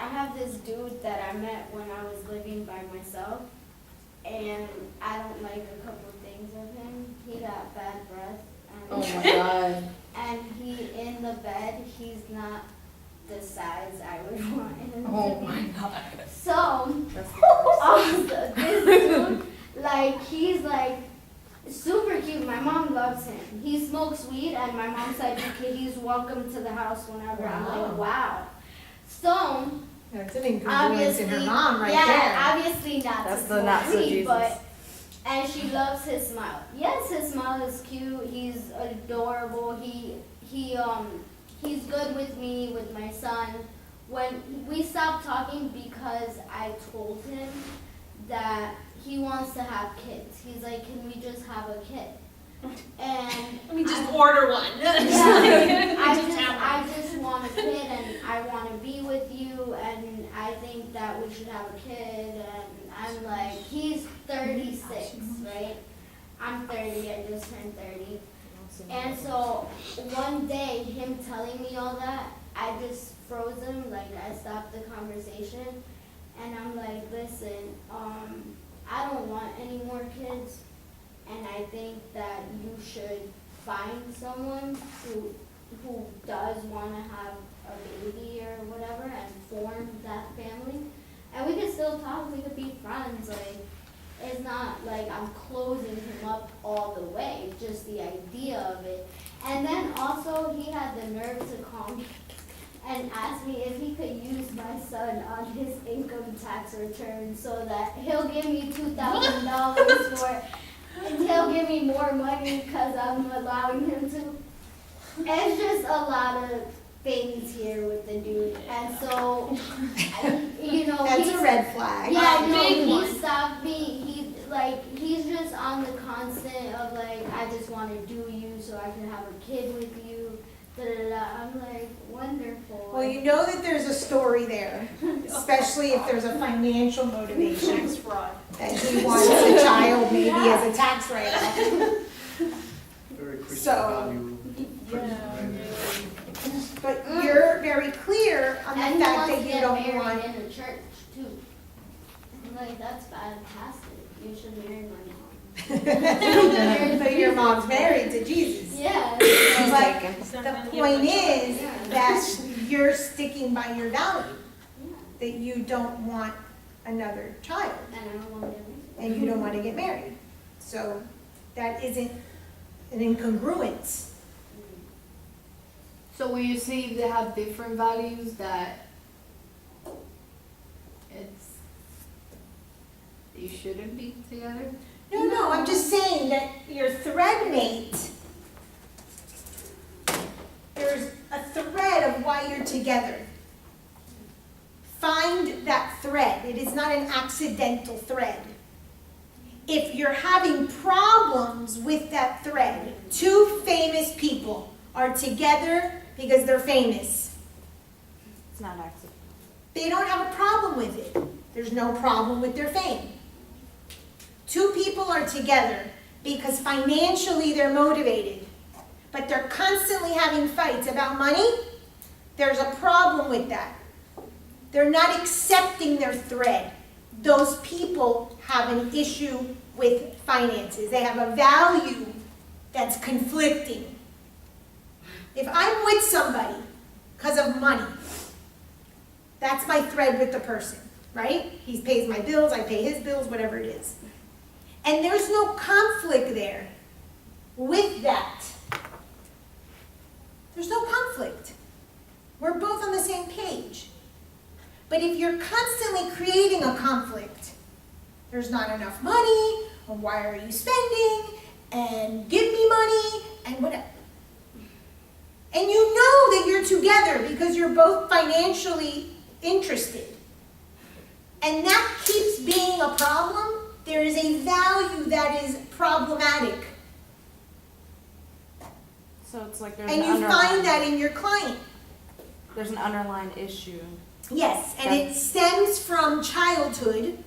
have this dude that I met when I was living by myself, and I don't like a couple things of him. He got bad breath. Oh my God. And he, in the bed, he's not the size I would want him Oh to be. my God. So, That's this dude, like, he's like super cute. My mom loves him. He smokes weed, and my mom said he's welcome to the house whenever. I'm like, wow. So, That's an incongruence in her mom right yeah, there. obviously not That's to the smoke not so weed, Jesus. but and she loves his smile. Yes, his smile is cute. He's adorable. He's good with me, with my son. When we stopped talking because I told him that he wants to have kids. He's like, can we just have a kid? And Let me just order one. yeah, Just have one. I just want a kid, and I want to be with you, and I think that we should have a kid. And I'm like, he's 36, right? I'm 30. I just turned 30. And so one day, him telling me all that, I just froze him. Like, I stopped the conversation, and I'm like, listen, I don't want any more kids. And I think that you should find someone who does want to have a baby or whatever and form that family. And we could still talk, we could be friends. Like, it's not like I'm closing him up all the way, just the idea of it. And then also he had the nerve to call me and ask me if he could use my son on his income tax return so that he'll give me $2,000 for it. And he'll give me more money because I'm allowing him to. It's just a lot of things here with the dude. And so, you know. That's a red flag. Yeah, no, Big he one. stopped me. He's just on the constant of like, I just want to do you so I can have a kid with you. Da, da, da. I'm like, wonderful. Well, you know that there's a story there, especially if there's a financial motivation Tax fraud. that he wants a child maybe as a tax write-off. Very Christian So- value. But you're very clear on the And he fact wants that to you get don't married want. in a church too. I'm like, that's fantastic. You should marry my mom. But your mom's married to Jesus. Yeah. She's But taken. the point is that you're sticking by your value, that you don't want another child And I don't want to get married. and you don't want to get married. So that isn't an incongruence. So when you say they have different values, that you shouldn't be together? No, I'm just saying that your thread mate, there's a thread of why you're together. Find that thread. It is not an accidental thread. If you're having problems with that thread, two famous people are together because they're famous. It's not accident. They don't have a problem with it. There's no problem with their fame. Two people are together because financially they're motivated, but they're constantly having fights about money. There's a problem with that. They're not accepting their thread. Those people have an issue with finances. They have a value that's conflicting. If I'm with somebody because of money, that's my thread with the person, right? He pays my bills, I pay his bills, whatever it is. And there's no conflict there with that. There's no conflict. We're both on the same page. But if you're constantly creating a conflict, there's not enough money, or why are you spending, and give me money, and whatever. And you know that you're together because you're both financially interested. And that keeps being a problem. There is a value that is problematic. So it's like there's And an you underlying, find that in your client. there's an underlying issue. Yes, and it stems from childhood.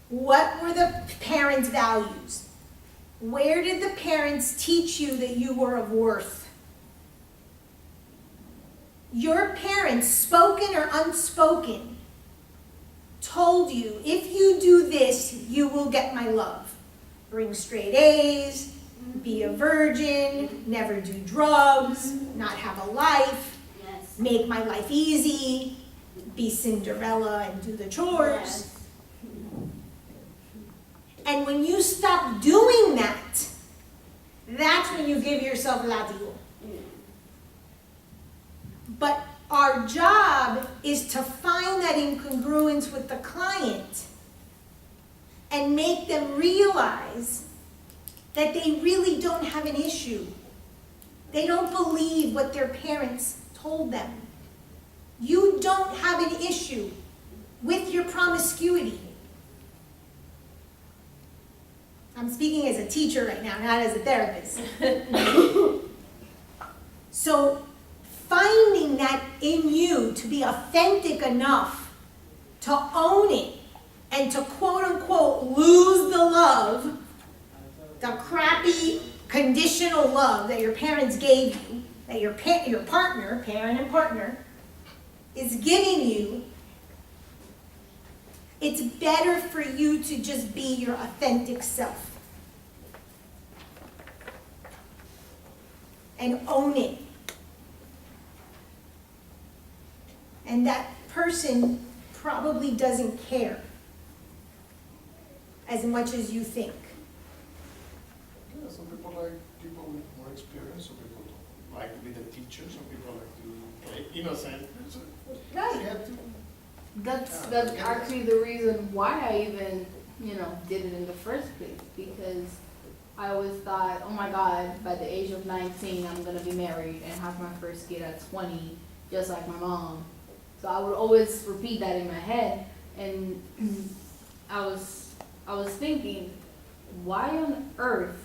What were the parents' values? Where did the parents teach you that you were of worth? your parents, spoken or unspoken, told you, if you do this, you will get my love. Bring straight A's, be a virgin, never do drugs, not have a life, Yes. make my life easy, be Cinderella and do the chores. Yes. And when you stop doing that, that's when you give yourself látigo. But our job is to find that incongruence with the client and make them realize that they really don't have an issue. They don't believe what their parents told them. You don't have an issue with your promiscuity. I'm speaking as a teacher right now, not as a therapist. So finding that in you to be authentic enough to own it and to quote unquote lose the love, the crappy conditional love that your parents gave you, that your partner, parent and partner, is giving you, it's better for you to just be your authentic self and own it. And that person probably doesn't care as much as you think. Yeah, some people like people with more experience, some people don't like to be the teacher, some people like to play innocent. So Right. you have to, That's actually the reason why I even, did it in the first place, because I always thought, oh my God, by the age of 19, I'm gonna be married and have my first kid at 20, just like my mom. So I would always repeat that in my head, and I was thinking, why on earth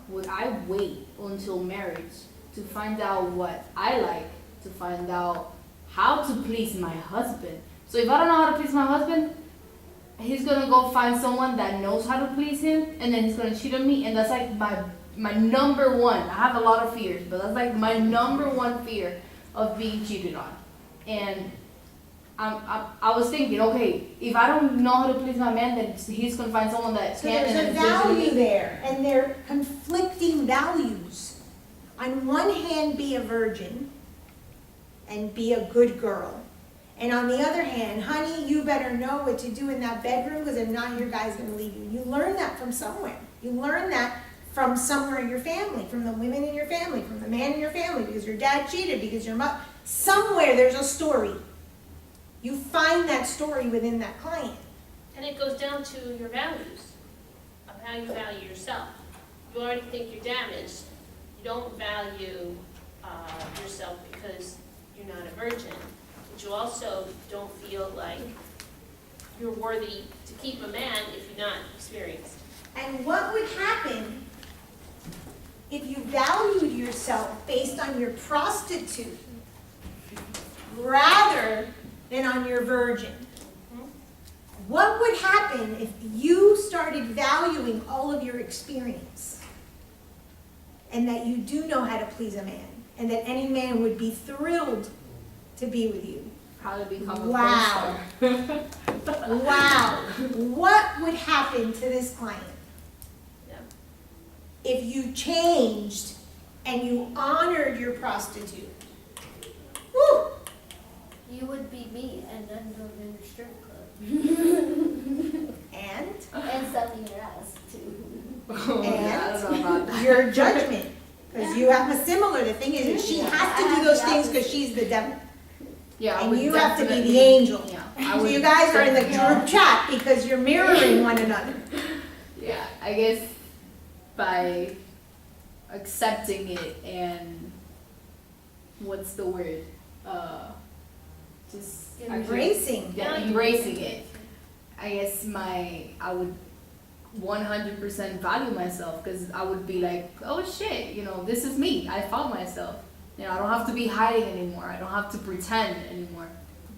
would I wait until marriage to find out what I like, to find out how to please my husband? So if I don't know how to please my husband, he's gonna go find someone that knows how to please him, and then he's gonna cheat on me, and that's like my number one. I have a lot of fears, but that's like my number one fear of being cheated on. And I was thinking, okay, if I don't know how to please my man, then he's gonna find someone that So can. there's a and then please value me. there, and they're conflicting values. On one hand, be a virgin and be a good girl. And on the other hand, honey, you better know what to do in that bedroom, because if not, your guy's gonna leave you. You learn that from somewhere. You learn that from somewhere in your family, from the women in your family, from the man in your family, because your dad cheated, because your mother, somewhere there's a story. You find that story within that client. And it goes down to your values, of how you value yourself. You already think you're damaged. You don't value yourself because you're not a virgin. But you also don't feel like you're worthy to keep a man if you're not experienced. And what would happen if you valued yourself based on your prostitute rather than on your virgin? What would happen if you started valuing all of your experience and that you do know how to please a man and that any man would be thrilled to be with you? Probably become a Wow. porn star. Wow. What would happen to this client Yeah. if you changed and you honored your prostitute? Woo! You would be me and then go to the strip club. And And selling your ass too. I don't know about that. your judgment, because you have a similar, the thing is, she has to do those things because she's the devil. Yeah, I And would you have to be the definitely- angel. Yeah, I So would you guys are in the definitely- group chat because you're mirroring one another. Yeah, I guess by accepting it and what's the word? Just actually- Embracing. Yeah, embracing it. I guess I would 100% value myself, because I would be like, oh shit, this is me. I found myself. I don't have to be hiding anymore. I don't have to pretend anymore.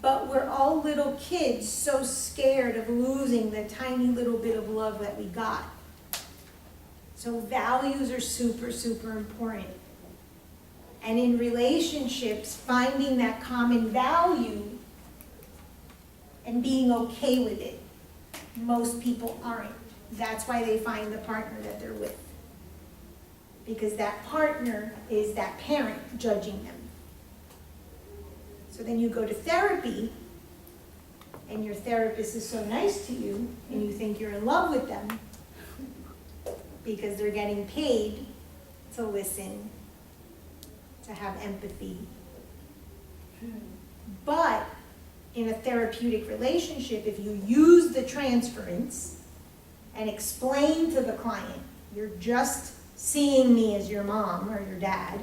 But we're all little kids so scared of losing the tiny little bit of love that we got. So values are super, super important. And in relationships, finding that common value and being okay with it. Most people aren't. That's why they find the partner that they're with. Because that partner is that parent judging them. So then you go to therapy, and your therapist is so nice to you, and you think you're in love with them, because they're getting paid to listen, to have empathy. But in a therapeutic relationship, if you use the transference and explain to the client, you're just seeing me as your mom or your dad,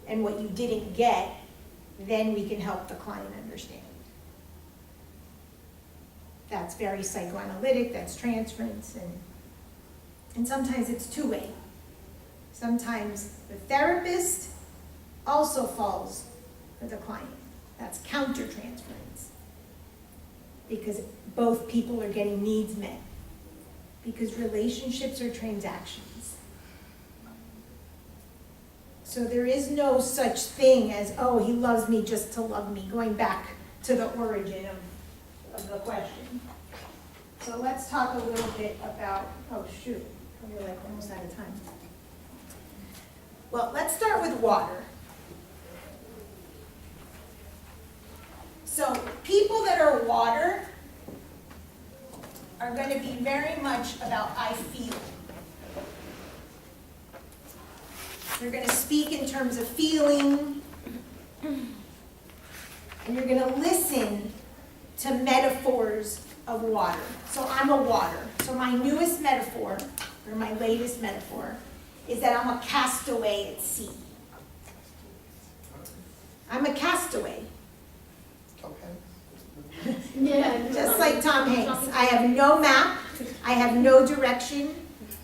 and what you didn't get, then we can help the client understand. That's very psychoanalytic, that's transference, and sometimes it's two-way. Sometimes the therapist also falls for the client. That's counter-transference. Because both people are getting needs met. Because relationships are transactions. So there is no such thing as, oh, he loves me just to love me, going back to the origin of the question. So let's talk a little bit about, oh shoot, we're like almost out of time. Well, let's start with water. So people that are water are going to be very much about I feel. You're going to speak in terms of feeling, and you're going to listen to metaphors of water. So I'm a water. So my newest metaphor, or my latest metaphor, is that I'm a castaway at sea. I'm a castaway. Okay. Yeah. Just like Tom Hanks. I have no map. I have no direction.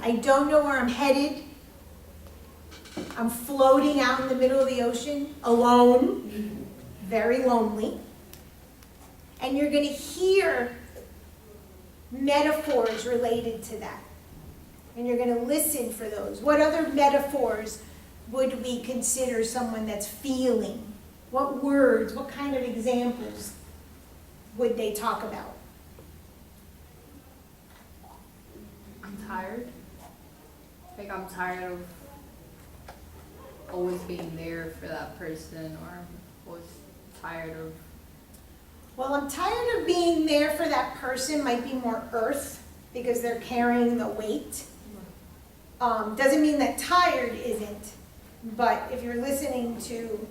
I don't know where I'm headed. I'm floating out in the middle of the ocean, alone, very lonely. And you're going to hear metaphors related to that. And you're going to listen for those. What other metaphors would we consider someone that's feeling? What words, what kind of examples would they talk about? I'm tired. Like I'm tired of always being there for that person, or I'm always tired of. Well, I'm tired of being there for that person might be more earth because they're carrying the weight. Doesn't mean that tired isn't, but if you're listening to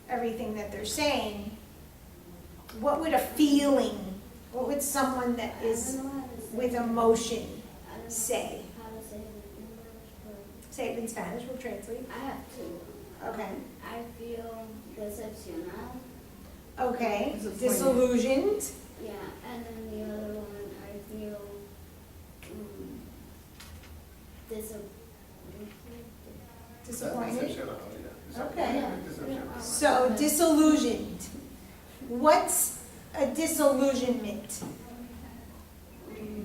everything that they're saying, what would a feeling, what would someone that is with emotion say? How to say it in English, but Say it in Spanish, we'll translate. I have two. Okay. I feel decepcional. Okay, Disappointed. disillusioned. Yeah, and then the other one, I feel Disappointed. Decepcional, yeah. Okay. Decepcional. So disillusioned. What's a disillusionment?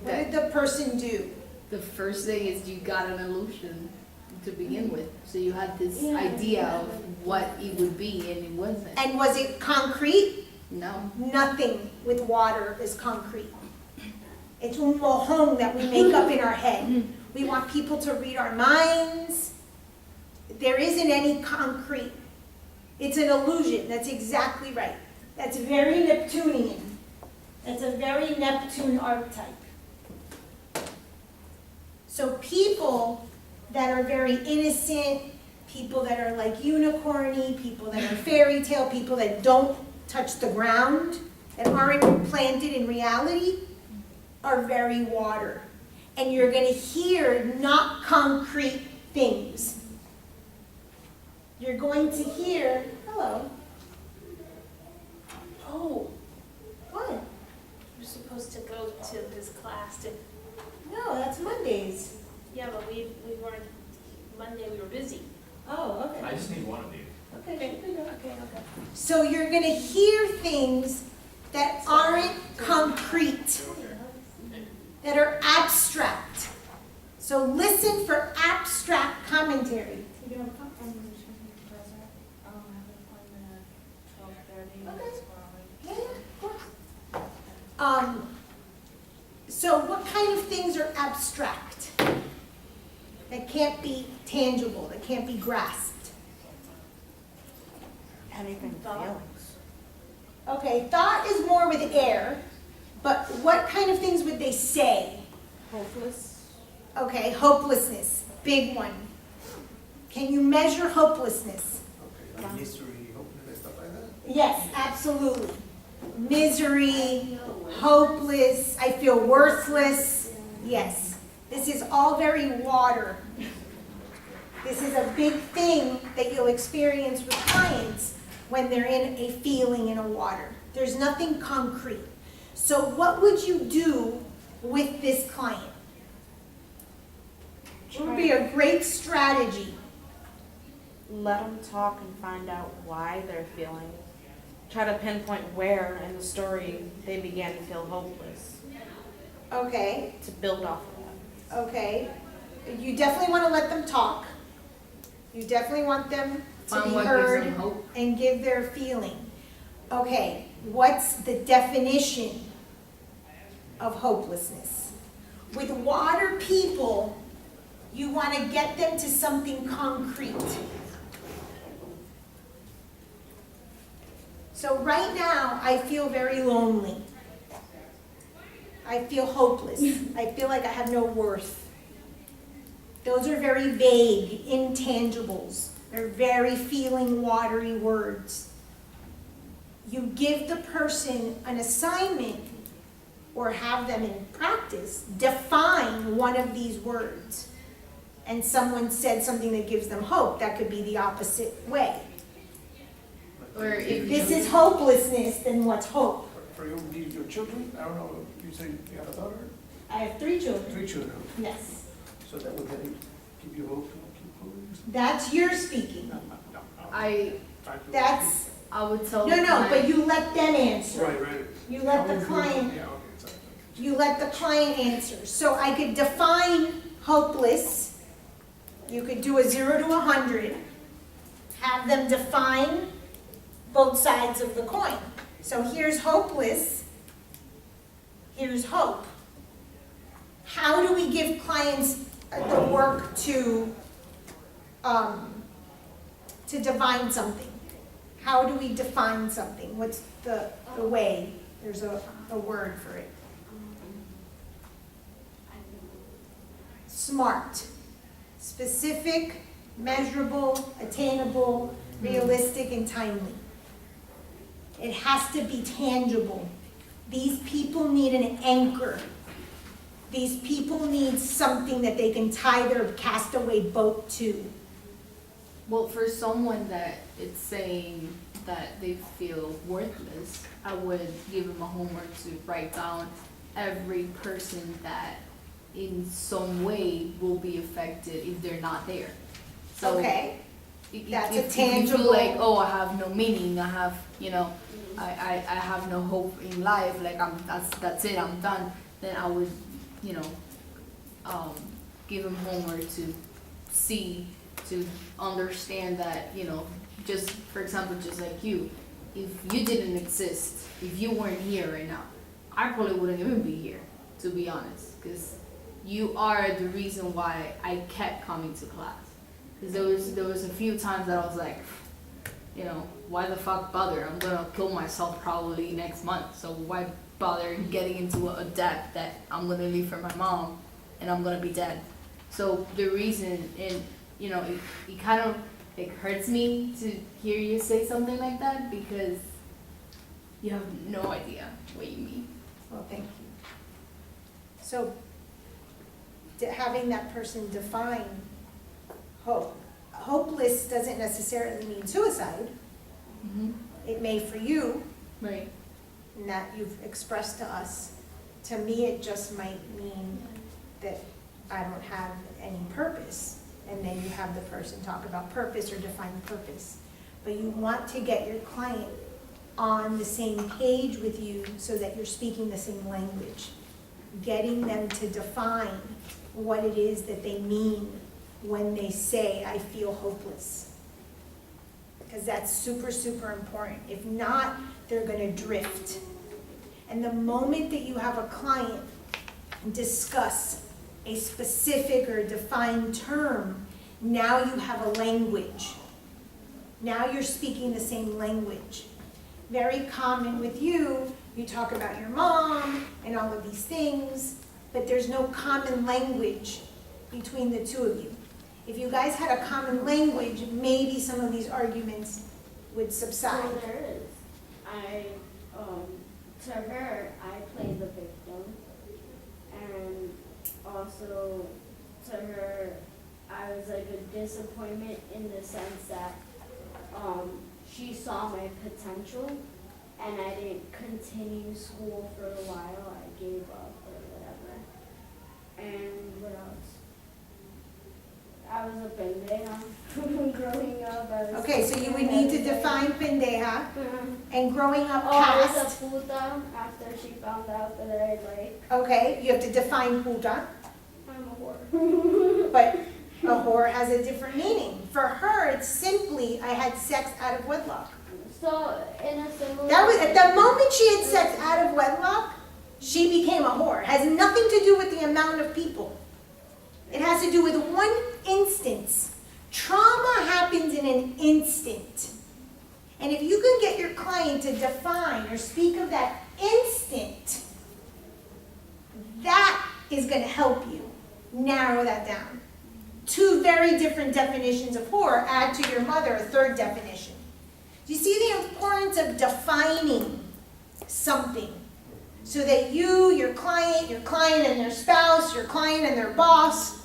What did the person do? The first thing is you got an illusion to begin with, so you had this Yeah. idea of what it would be, and it wasn't. And was it concrete? No. Nothing with water is concrete. It's un mojón that we make up in our head. We want people to read our minds. There isn't any concrete. It's an illusion. That's exactly right. That's very Neptunian. That's a very Neptune archetype. So people that are very innocent, people that are like unicorny, people that are fairy tale, people that don't touch the ground, that aren't planted in reality, are very water. And you're going to hear not concrete things. You're going to hear, hello. Oh, What? you're supposed to go to this class to, No, that's Mondays. yeah, but we weren't, Monday we were busy. Oh, I just need one of these. Okay. Okay. So you're going to hear things that aren't concrete, that are abstract. So listen for abstract commentary. tangible, that can't be grasped. Anything feelings. Okay, thought is more with air, but what kind of things would they say? Hopeless. Okay, hopelessness, big one. Can you measure hopelessness? Okay, like history, hopefully, stuff like that. Yes, absolutely. Misery, hopeless, I feel worthless. Yes, this is all very water. This is a big thing that you'll experience with clients when they're in a feeling in a water. There's nothing concrete. So what would you do with this client? What would be a great strategy? Let them talk and find out why they're feeling. Try to pinpoint where in the story they began to feel hopeless Okay, to build off of okay. You definitely want to let them talk. You definitely want them to Find be what gives heard them hope. and give their feeling. Okay, what's the definition of hopelessness? With water people, you want to get them to something concrete. So right now, I feel very lonely. I feel hopeless. I feel like I have no worth. Those are very vague, intangibles. They're very feeling watery words. You give the person an assignment or have them in practice define one of these words. And someone said something that gives them hope. That could be the opposite way. Or if If this is hopelessness, then what's hope? For you, your children, I don't know, you say you have a daughter, I have 3 children. 3 children, Yes. so that would give you hope to keep moving? That's your speaking. No. I That's, would tell no, the no, but client- you let them answer. Right. You let the client, Yeah, okay, exactly. you let the client answer. So I could define hopeless. You could do a 0 to 100. Have them define both sides of the coin. So here's hopeless. Here's hope. How do we give clients the work to define something? How do we define something? What's the way? There's a word for it. SMART. Specific, measurable, attainable, realistic, and timely. It has to be tangible. These people need an anchor. These people need something that they can tie their castaway boat to. Well, for someone that it's saying that they feel worthless, I would give them a homework to write down every person that in some way will be affected if they're not there. So Okay? That's a if you tangible- feel like, oh, I have no meaning, I have, I have no hope in life, like that's it, I'm done, then I would, give them homework to see, to understand that, just, for example, just like you, if you didn't exist, if you weren't here right now, I probably wouldn't even be here, to be honest, because you are the reason why I kept coming to class. Because there was a few times that I was like, why the fuck bother? I'm gonna kill myself probably next month, so why bother getting into a debt that I'm gonna leave for my mom and I'm gonna be dead? So the reason, and it kind of hurts me to hear you say something like that because you have no idea what you mean. Well, thank you. So, having that person define hope. Hopeless doesn't necessarily mean suicide. Mm-hmm. It may for you, Right. and that you've expressed to us. To me, it just might mean that I don't have any purpose. And then you have the person talk about purpose or define purpose. But you want to get your client on the same page with you so that you're speaking the same language. Getting them to define what it is that they mean when they say, I feel hopeless. Because that's super, super important. If not, they're gonna drift. And the moment that you have a client discuss a specific or defined term, Now you have a language. Now you're speaking the same language. Very common with you, you talk about your mom and all of these things, but there's no common language between the two of you. If you guys had a common language, maybe some of these arguments would subside. So there is. To her, I play the victim, and also to her, I was like a disappointment in the sense that she saw my potential, and I didn't continue school for a while. I gave up or whatever. And what else? I was a pendeja growing up. I was Okay, so you would need to define pendeja Mhm. and growing up Oh, I was past. a puta after she found out that I like. Okay, you have to define puta, I'm a whore. but a whore has a different meaning. For her, it's simply, I had sex out of wedlock. So in a similar. That was, at the moment she had sex out of wedlock, she became a whore. It has nothing to do with the amount of people. It has to do with one instance. Trauma happens in an instant. And if you can get your client to define or speak of that instant, that is going to help you narrow that down. Two very different definitions of whore. Add to your mother a third definition. Do you see the importance of defining something so that you, your client and their spouse, your client and their boss,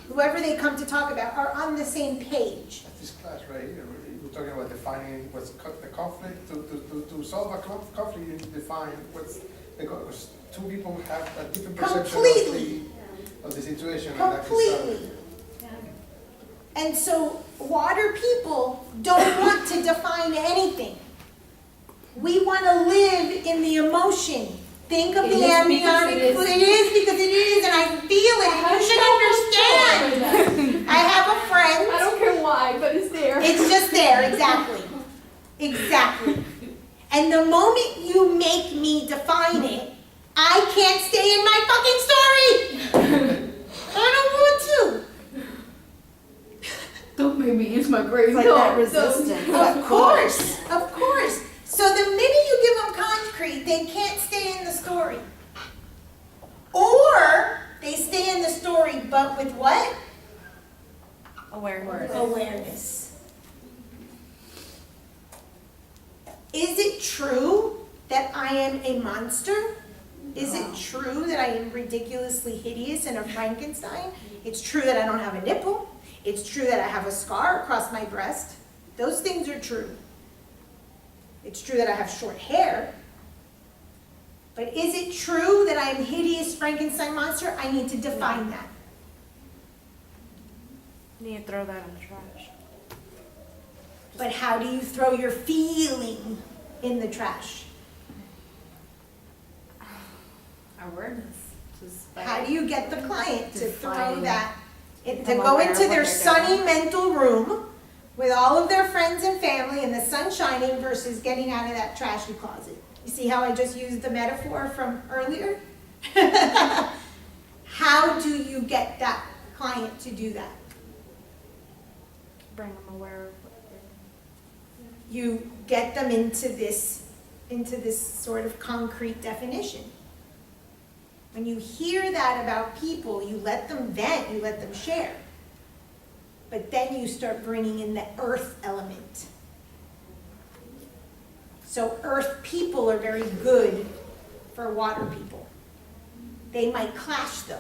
whoever they come to talk about, are on the same page? At this class right here, we're talking about defining what's the conflict. To solve a conflict, you need to define what's, because two people have a different perception Completely. of the situation. and that can Completely. And so water people don't want to define anything. We want to live in the emotion. Think of It the is because amniotic it is. fluid. It is because it is, and I feel it, and you should understand. I have a friend. I don't care why, but it's there. It's just there, exactly. Exactly. And the moment you make me define it, I can't stay in my fucking story. I don't want to. Don't make me use my grave. It's like No, that don't. resistance. that Of course. So the minute you give them concrete, they can't stay in the story. Or they stay in the story, but with what? Awareness. Awareness. Is it true that I am a monster? Is it true that I am ridiculously hideous and a Frankenstein? It's true that I don't have a nipple. It's true that I have a scar across my breast. Those things are true. It's true that I have short hair. But is it true that I am hideous Frankenstein monster? I need to define that. You need to throw that in the trash. But how do you throw your feeling in the trash? Awareness. Just How do you get the client to throw Define. that, to Become go aware into of what their they're sunny doing. mental room with all of their friends and family and the sun shining versus getting out of that trashy closet? You see how I just used the metaphor from earlier? How do you get that client to do that? Bring them aware of what they're You get them into this sort of concrete definition. When you hear that about people, you let them vent, you let them share. But then you start bringing in the earth element. So earth people are very good for water people. They might clash though.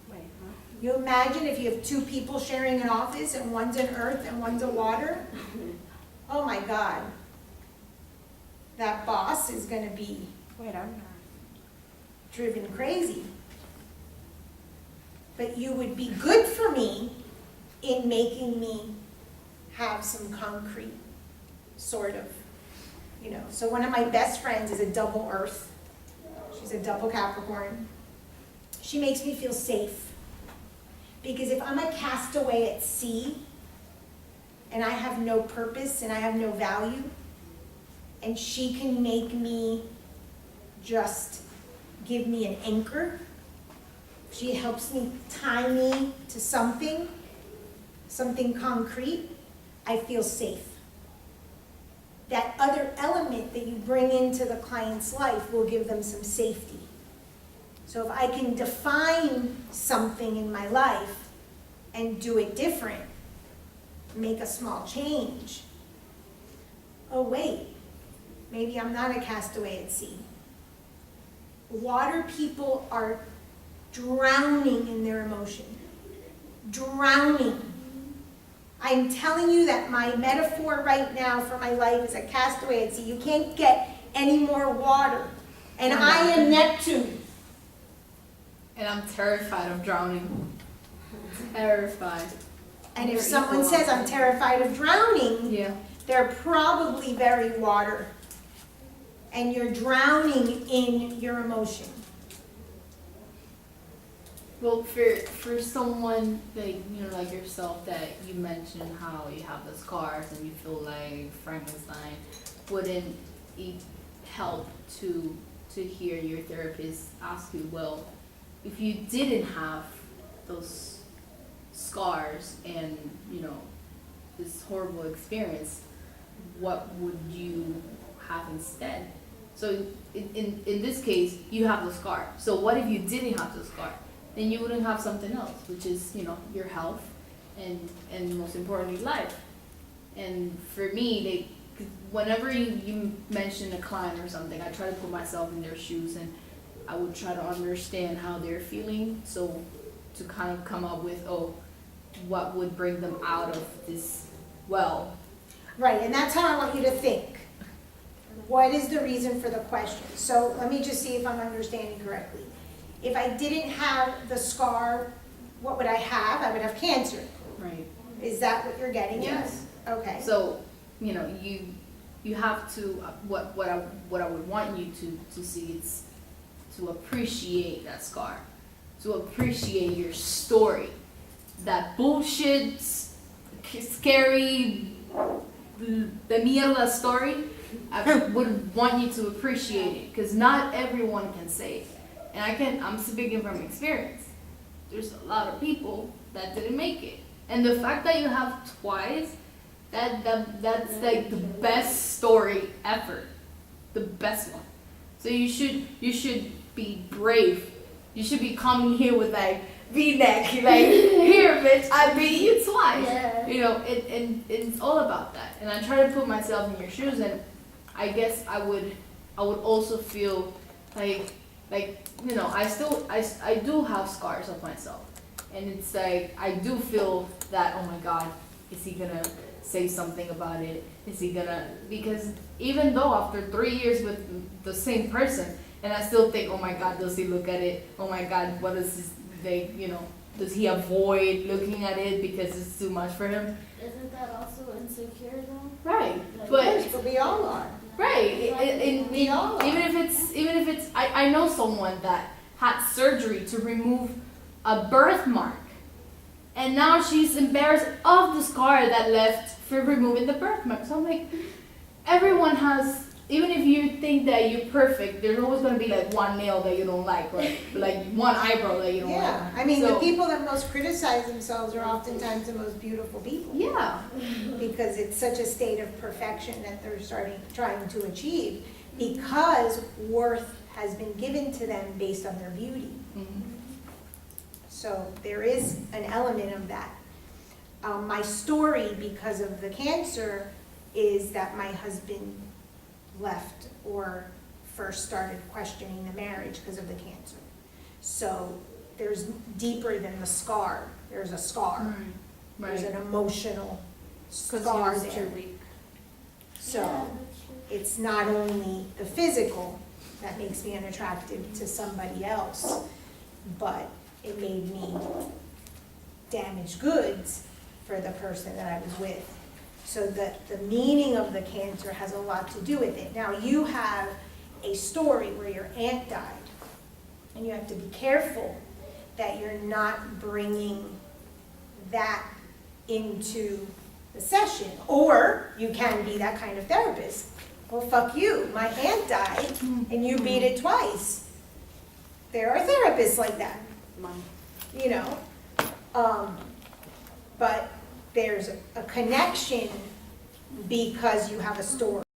Wait, huh? You imagine if you have two people sharing an office and one's an earth and one's a water? Oh my God. That boss is gonna be Wait, I'm not. driven crazy. But you would be good for me in making me have some concrete sort of, you know. So one of my best friends is a double earth. She's a double Capricorn. She makes me feel safe. Because if I'm a castaway at sea and I have no purpose and I have no value, and she can make me just give me an anchor, she helps me tie me to something, something concrete, I feel safe. That other element that you bring into the client's life will give them some safety. So if I can define something in my life and do it different, make a small change. Oh wait, maybe I'm not a castaway at sea. Water people are drowning in their emotion. Drowning. I'm telling you that my metaphor right now for my life is a castaway at sea. You can't get any more water. And I am Neptune. And I'm terrified of drowning. Terrified. And if You're someone equal. says I'm terrified of drowning, Yeah. they're probably very water. And you're drowning in your emotion. Well, for someone like like yourself, that you mentioned how you have the scars and you feel like Frankenstein, wouldn't it help to hear your therapist ask you, well, if you didn't have those scars and this horrible experience, what would you have instead? So in this case, you have the scar. So what if you didn't have the scar? Then you wouldn't have something else, which is, your health and most importantly, life. And for me, whenever you mention a client or something, I try to put myself in their shoes, and I would try to understand how they're feeling, so to kind of come up with, what would bring them out of this well. Right, and that's how I want you to think. What is the reason for the question? So let me just see if I'm understanding correctly. If I didn't have the scar, what would I have? I would have cancer. Right. Is that what you're getting at? Yes. Okay. So, you have to, what I would want you to see is to appreciate that scar, to appreciate your story. That bullshit, scary, the mierda story, I would want you to appreciate it, because not everyone can say it. And I'm speaking from experience. There's a lot of people that didn't make it. And the fact that you have twice, that's like the best story ever. The best one. So you should be brave. You should be coming here with like V-neck, like, here bitch, I beat you twice. Yeah. It's all about that. And I try to put myself in your shoes, and I guess I would also feel like I do have scars of myself. And it's like, I do feel that, oh my God, is he gonna say something about it? Is he gonna, because even though after 3 years with the same person, and I still think, oh my God, does he look at it? Oh my God, what is this, does he avoid looking at it because it's too much for him? Isn't that also insecure though? Right, Like, but But we all are. right, We all are. even if it's, I know someone that had surgery to remove a birthmark, and now she's embarrassed of the scar that left for removing the birthmark. So I'm like, everyone has, even if you think that you're perfect, there's always going to be like one nail that you don't like, or like one eyebrow that you don't Yeah, like. I mean, the So- people that most criticize themselves are oftentimes the most beautiful people. Yeah, Because it's such a state of perfection that they're trying to achieve, because worth has been given to them based on their beauty. Mhm. So there is an element of that. My story, because of the cancer, is that my husband left or first started questioning the marriage because of the cancer. So there's deeper than the scar. There's a scar. There's right. an emotional Because he scar was there. too weak. So Yeah, that's true. it's not only the physical that makes me unattractive to somebody else, but it made me damaged goods for the person that I was with. So the meaning of the cancer has a lot to do with it. Now, you have a story where your aunt died, and you have to be careful that you're not bringing that into the session. Or you can be that kind of therapist. Well, fuck you, my aunt died, and you beat it twice. There are therapists like that, Mine. you know? But there's a connection because you have a story.